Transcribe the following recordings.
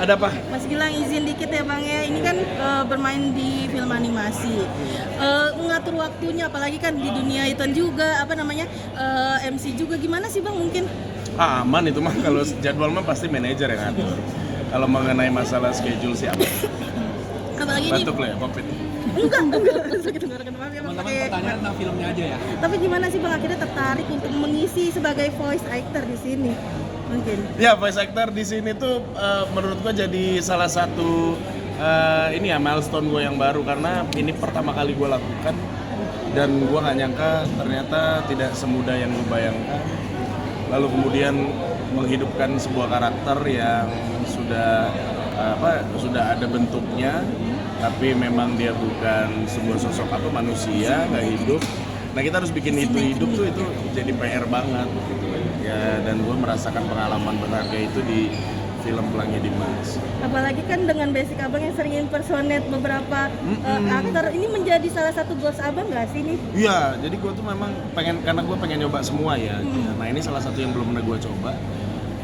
Ada apa? Mas Gilang izin dikit ya Bang ya, ini kan bermain di film animasi, ngatur waktunya apalagi kan di dunia itu juga MC juga gimana sih Bang mungkin? Aman itu mah, kalau jadwal mah pasti manajer yang ngatur. Kalau mengenai masalah schedule siapa? Apalagi Batuk lah ya, covid. Enggak, sakit tenggorokan maaf ya Bang. Teman-teman pertanyaan tentang filmnya aja ya. Tapi gimana sih Bang akhirnya tertarik untuk mengisi sebagai voice actor di sini? Mungkin. Ya, voice actor di sini tuh menurut gua jadi salah satu milestone gue yang baru, karena ini pertama kali gue lakukan dan gue nggak nyangka ternyata tidak semudah yang gue bayangkan. Lalu kemudian menghidupkan sebuah karakter yang sudah ada bentuknya, tapi memang dia bukan sebuah sosok manusia nggak hidup. Nah, kita harus bikin itu hidup tuh, itu jadi PR banget gitu ya, dan gue merasakan pengalaman berharga itu di film Pelangi Dimas. Apalagi kan dengan basic abang yang sering impersonate beberapa aktor, ini menjadi salah satu goals abang nggak sih nih? Iya, jadi gue tuh memang karena gue pengen nyoba semua ya. Nah, ini salah satu yang belum pernah gue coba,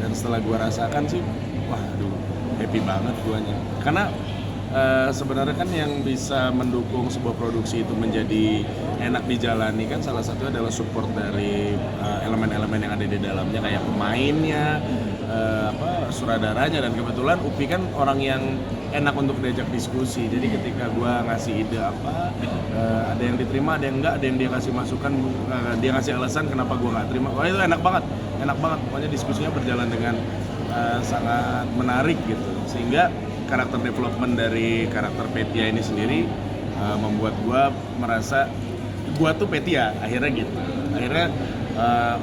dan setelah gue rasakan sih, wah aduh, happy banget guanya. Karena sebenarnya kan yang bisa mendukung sebuah produksi itu menjadi enak dijalani kan salah satu adalah support dari elemen-elemen yang ada di dalamnya, kayak pemainnya, sutradaranya, dan kebetulan Upi kan orang yang enak untuk diajak diskusi. Jadi ketika gua ngasih ide ada yang diterima, ada yang enggak, ada yang dia kasih masukan, dia ngasih alasan kenapa gua nggak terima. Wah, itu enak banget. Pokoknya diskusinya berjalan dengan sangat menarik gitu. Sehingga karakter development dari karakter Petia ini sendiri membuat gua merasa gua tuh Petia akhirnya gitu. Akhirnya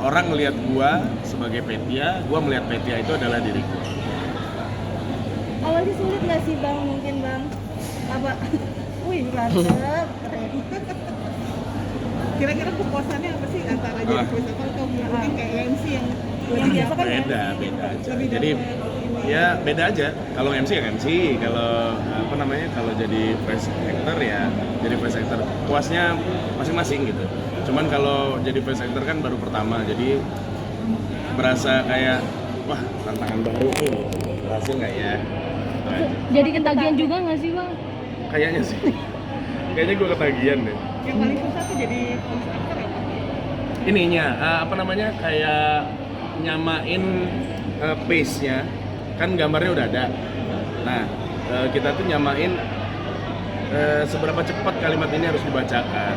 orang melihat gua sebagai Petia, gua melihat Petia itu adalah diriku. Awalnya sulit nggak sih Bang, mungkin Bang? Wih, mantap. Kira-kira kepuasannya apa sih antara jadi voice actor atau mungkin kayak MC yang Yang biasa kan beda aja. Jadi ya beda aja. Kalau MC ya MC, kalau kalau jadi voice actor ya jadi voice actor. Puasnya masing-masing gitu. Cuman kalau jadi voice actor kan baru pertama, jadi berasa kayak wah, tantangan baru nih. Berhasil nggak ya? Jadi ketagihan juga nggak sih Bang? Kayaknya sih. Kayaknya gue ketagihan deh. yang paling susah tuh jadi voice actor apa? Ininya kayak nyamain pace-nya, kan gambarnya udah ada. Nah, kita tuh nyamain seberapa cepat kalimat ini harus dibacakan,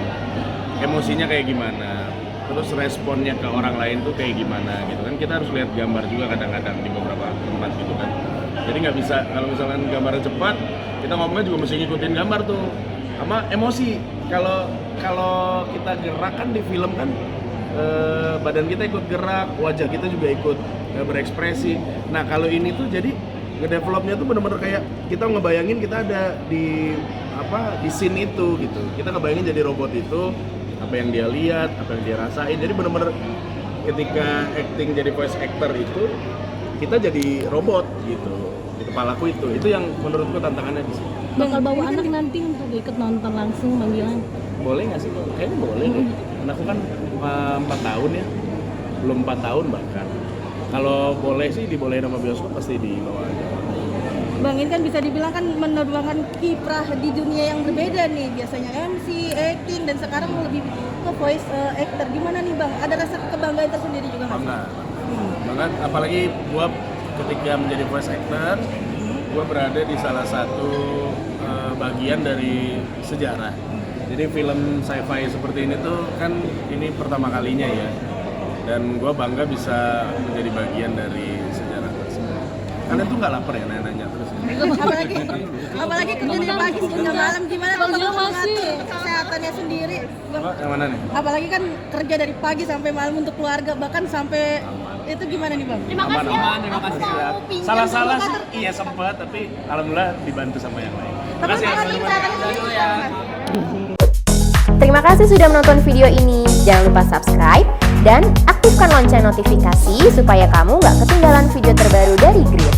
emosinya kayak gimana, terus responnya ke orang lain tuh kayak gimana gitu kan. Kita harus lihat gambar juga kadang-kadang di beberapa tempat gitu kan. Jadi nggak bisa kalau misalkan gambarnya cepat, kita ngomongnya juga mesti ngikutin gambar tuh sama emosi. Kalau kita gerak kan di film kan, badan kita ikut gerak, wajah kita juga ikut berekspresi. Nah, kalau ini tuh jadi ngedevelopnya tuh bener-bener kayak kita ngebayangin kita ada di scene itu gitu. Kita ngebayangin jadi robot itu, apa yang dia lihat, apa yang dia rasain. Jadi bener-bener ketika acting jadi voice actor itu kita jadi robot gitu di kepalaku itu yang menurutku tantangannya di sini. Bakal bawa anak nanti untuk ikut nonton langsung Bang Gilang? Boleh nggak sih? Kayaknya boleh deh. Anakku kan 4 tahun ya, belum 4 tahun bahkan. Kalau boleh sih dibolehin sama bioskop pasti dibawa aja. Bang, ini kan bisa dibilang kan menerbangkan kiprah di dunia yang berbeda nih. Biasanya MC, acting, dan sekarang lebih ke voice actor. Gimana nih Bang? Ada rasa kebanggaan tersendiri juga nggak? Bangga banget, apalagi gua ketika menjadi voice actor, gua berada di salah satu bagian dari sejarah. Jadi film sci-fi seperti ini tuh kan ini pertama kalinya ya, dan gue bangga bisa menjadi bagian dari sejarah tersebut. Karena tuh nggak lapar ya nanya terus. apalagi kerja dari pagi hingga malam, gimana Bang untuk mengatur kesehatannya sendiri Bang? Yang mana nih? Apalagi kan kerja dari pagi sampai malam untuk keluarga, bahkan sampai itu gimana nih Bang? Terima kasih ya. Terima kasih. Salah-salah sih iya sempat, tapi alhamdulillah dibantu sama yang lain. Terima kasih. Terima kasih sudah menonton video ini. Jangan lupa subscribe dan aktifkan lonceng notifikasi supaya kamu nggak ketinggalan video terbaru dari Grid.